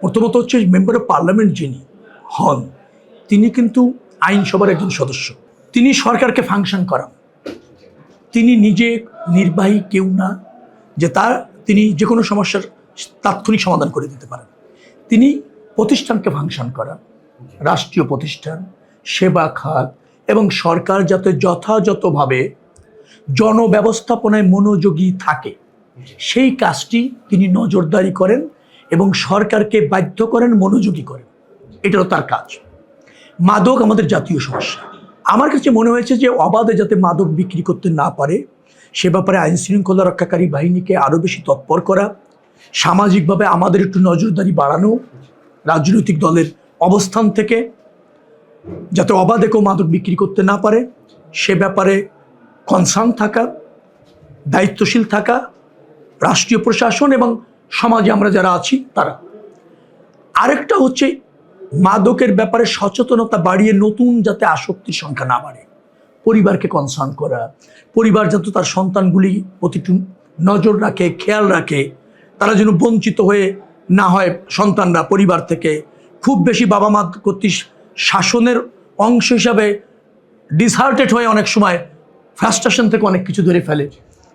প্রথমত হচ্ছে member of parliament যিনি হন তিনি কিন্তু আইনসভার একজন সদস্য, তিনি সরকারকে ফাংশন করান, তিনি নিজে নির্বাহী কেউ না যে তিনি যে কোনো সমস্যার তাৎক্ষণিক সমাধান করে দিতে পারেন। তিনি প্রতিষ্ঠানকে ফাংশন করান, রাষ্ট্রীয় প্রতিষ্ঠান, সেবা খাত এবং সরকার যাতে যথাযথভাবে জনব্যবস্থাপনায় মনোযোগী থাকে সেই কাজটি তিনি নজরদারি করেন এবং সরকারকে বাধ্য করেন, মনোযোগী করেন। এটাও তার কাজ। মাদক আমাদের জাতীয় সমস্যা। আমার কাছে মনে হয়েছে যে অবাধে যাতে মাদক বিক্রি করতে না পারে সে ব্যাপারে আইন শৃঙ্খলা রক্ষাকারী বাহিনীকে আরও বেশি তৎপর করা, সামাজিকভাবে আমাদের একটু নজরদারি বাড়ানো, রাজনৈতিক দলের অবস্থান থেকে যাতে অবাধে কেউ মাদক বিক্রি করতে না পারে সে ব্যাপারে কনসার্ন থাকা, দায়িত্বশীল থাকা, রাষ্ট্রীয় প্রশাসন এবং সমাজে আমরা যারা আছি তারা। আরেকটা হচ্ছে মাদকের ব্যাপারে সচেতনতা বাড়িয়ে নতুন যাতে আসক্তির সংখ্যা না বাড়ে, পরিবারকে কনসার্ন করা, পরিবার যাতে তার সন্তানগুলি প্রতিটি নজর রাখে, খেয়াল রাখে, তারা যেন বঞ্চিত হয়ে না হয় সন্তানরা পরিবার থেকে। খুব বেশি বাবা মা কর্তৃক শাসনের অংশ হিসাবে ডিসহার্টেড হয়ে অনেক সময় ফ্রাস্ট্রেশন থেকে অনেক কিছু ধরে ফেলে,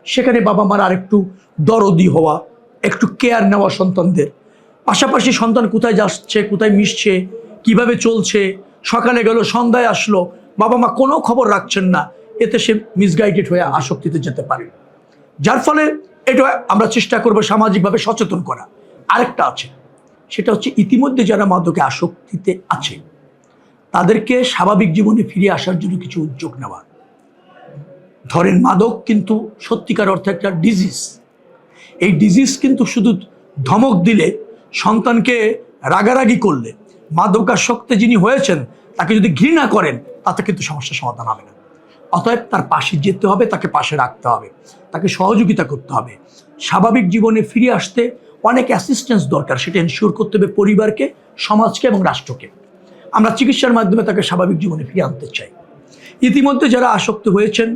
সেখানে বাবা মার আরেকটু দরদি হওয়া, একটু কেয়ার নেওয়া সন্তানদের, পাশাপাশি সন্তান কোথায় যাচ্ছে, কোথায় মিশছে, কিভাবে চলছে, সকালে গেল সন্ধ্যায় আসলো, বাবা মা কোনো খবর রাখছেন না, এতে সে মিসগাইডেড হয়ে আসক্তিতে যেতে পারে। যার ফলে এটা আমরা চেষ্টা করবো সামাজিকভাবে সচেতন করা। আরেকটা আছে, সেটা হচ্ছে ইতিমধ্যে যারা মাদকে আসক্তিতে আছে তাদেরকে স্বাভাবিক জীবনে ফিরে আসার জন্য কিছু উদ্যোগ নেওয়া। ধরেন মাদক কিন্তু সত্যিকার অর্থে একটা ডিজিজ। এই ডিজিজ কিন্তু শুধু ধমক দিলে, সন্তানকে রাগারাগি করলে, মাদকাসক্তে যিনি হয়েছেন তাকে যদি ঘৃণা করেন তাতে কিন্তু সমস্যার সমাধান হবে না। অতএব তার পাশে যেতে হবে, তাকে পাশে রাখতে হবে, তাকে সহযোগিতা করতে হবে। স্বাভাবিক জীবনে ফিরে আসতে অনেক অ্যাসিস্ট্যান্স দরকার, সেটা এনশিওর করতে হবে পরিবারকে, সমাজকে এবং রাষ্ট্রকে। আমরা চিকিৎসার মাধ্যমে তাকে স্বাভাবিক জীবনে ফিরে আনতে চাই। ইতিমধ্যে যারা আসক্ত হয়েছেন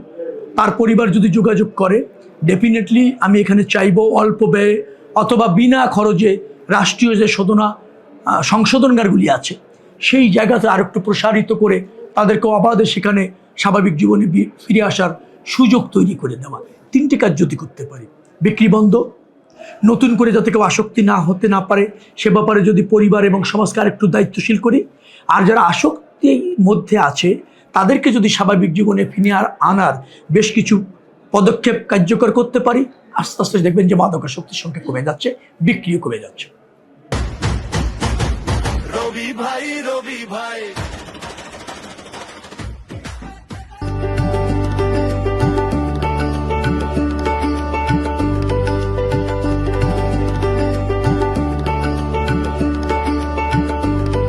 তার পরিবার যদি যোগাযোগ করে, ডেফিনেটলি আমি এখানে চাইব অল্প ব্যয়ে অথবা বিনা খরচে রাষ্ট্রীয় যে সংশোধনাগারগুলি আছে সেই জায়গাতে আরেকটু প্রসারিত করে তাদেরকে অবাধে সেখানে স্বাভাবিক জীবনে ফিরে আসার সুযোগ তৈরি করে দেওয়া। তিনটি কাজ যদি করতে পারি, বিক্রি বন্ধ, নতুন করে যাতে কেউ আসক্তি না হতে না পারে সে ব্যাপারে যদি পরিবার এবং সমাজকে আরেকটু দায়িত্বশীল করি, আর যারা আসক্তির মধ্যে আছে তাদেরকে যদি স্বাভাবিক জীবনে ফিরে আনার বেশ কিছু পদক্ষেপ কার্যকর করতে পারি, আস্তে আস্তে দেখবেন যে মাদকাসক্তির সংখ্যা কমে যাচ্ছে, বিক্রিও কমে যাচ্ছে। রবি ভাই